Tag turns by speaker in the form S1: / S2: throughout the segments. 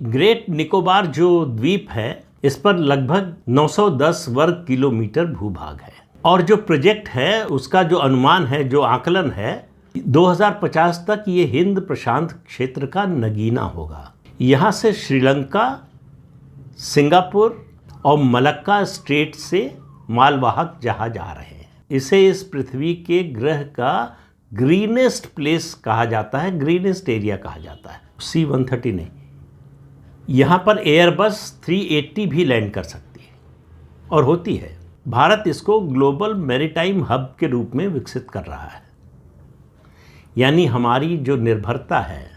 S1: Great Nicobar जो द्वीप है, इस पर लगभग 910 वर्ग किलोमीटर भूभाग है और जो प्रोजेक्ट है उसका जो अनुमान है, जो आकलन है, 2050 तक ये हिंद प्रशांत क्षेत्र का नगीना होगा। यहाँ से श्रीलंका, सिंगापुर और मलक्का स्ट्रेट से मालवाहक जहाज आ रहे हैं। इसे इस पृथ्वी के ग्रह का ग्रीनेस्ट प्लेस कहा जाता है, ग्रीनेस्ट एरिया कहा जाता है। C-130 नहीं, यहाँ पर एयरबस 380 भी लैंड कर सकती है और होती है। भारत इसको ग्लोबल मैरीटाइम हब के रूप में विकसित कर रहा है। यानी हमारी जो निर्भरता है,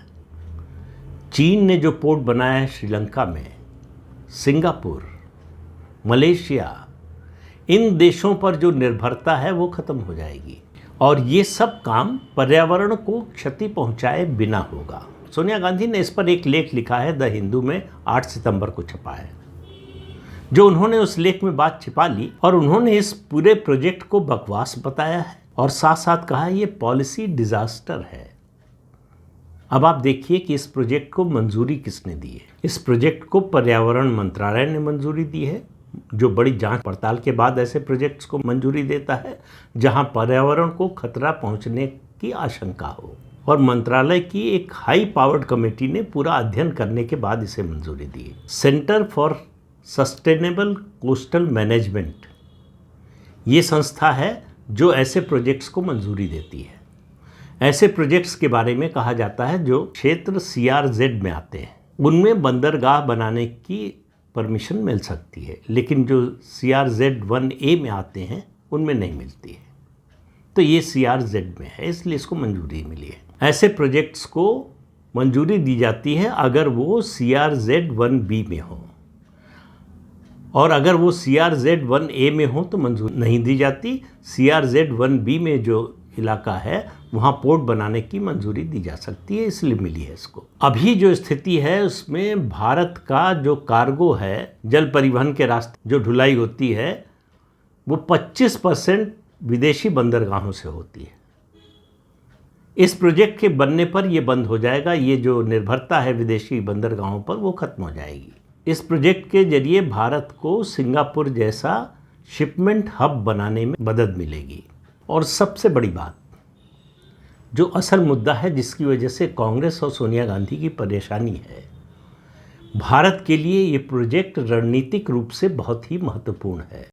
S1: चीन ने जो पोर्ट बनाया है श्रीलंका में, सिंगापुर, मलेशिया, इन देशों पर जो निर्भरता है वो ख़त्म हो जाएगी और ये सब काम पर्यावरण को क्षति पहुंचाए बिना होगा। सोनिया गांधी ने इस पर एक लेख लिखा है, द हिंदू में 8 सितंबर को छपा है। जो उन्होंने उस लेख में बात छिपा ली और उन्होंने इस पूरे प्रोजेक्ट को बकवास बताया है और साथ साथ कहा ये पॉलिसी डिजास्टर है। अब आप देखिए कि इस प्रोजेक्ट को मंजूरी किसने दी है। इस प्रोजेक्ट को पर्यावरण मंत्रालय ने मंजूरी दी है, जो बड़ी जांच पड़ताल के बाद ऐसे प्रोजेक्ट्स को मंजूरी देता है जहां पर्यावरण को खतरा पहुंचने की आशंका हो। और मंत्रालय की एक हाई पावर्ड कमेटी ने पूरा अध्ययन करने के बाद इसे मंजूरी दी। Centre for sustainable coastal management ये संस्था है जो ऐसे प्रोजेक्ट्स को मंजूरी देती है। ऐसे प्रोजेक्ट्स के बारे में कहा जाता है जो क्षेत्र CRZ में आते हैं, उनमें बंदरगाह बनाने की परमिशन मिल सकती है, लेकिन जो CRZ 1A में आते हैं उनमें नहीं मिलती है। तो ये CRZ में है, इसलिए इसको मंजूरी मिली है। ऐसे प्रोजेक्ट्स को मंजूरी दी जाती है अगर वो CRZ 1B में हो और अगर वो CRZ 1A में हो तो मंजूरी नहीं दी जाती। CRZ 1B में जो इलाका है वहाँ पोर्ट बनाने की मंजूरी दी जा सकती है, इसलिए मिली है इसको। अभी जो स्थिति है उसमें भारत का जो कार्गो है, जल परिवहन के रास्ते जो ढुलाई होती है, वो 25% विदेशी बंदरगाहों से होती है। इस प्रोजेक्ट के बनने पर ये बंद हो जाएगा। ये जो निर्भरता है विदेशी बंदरगाहों पर वो खत्म हो जाएगी। इस प्रोजेक्ट के जरिए भारत को सिंगापुर जैसा शिपमेंट हब बनाने में मदद मिलेगी। और सबसे बड़ी बात, जो असल मुद्दा है जिसकी वजह से कांग्रेस और सोनिया गांधी की परेशानी है, भारत के लिए ये प्रोजेक्ट रणनीतिक रूप से बहुत ही महत्वपूर्ण है।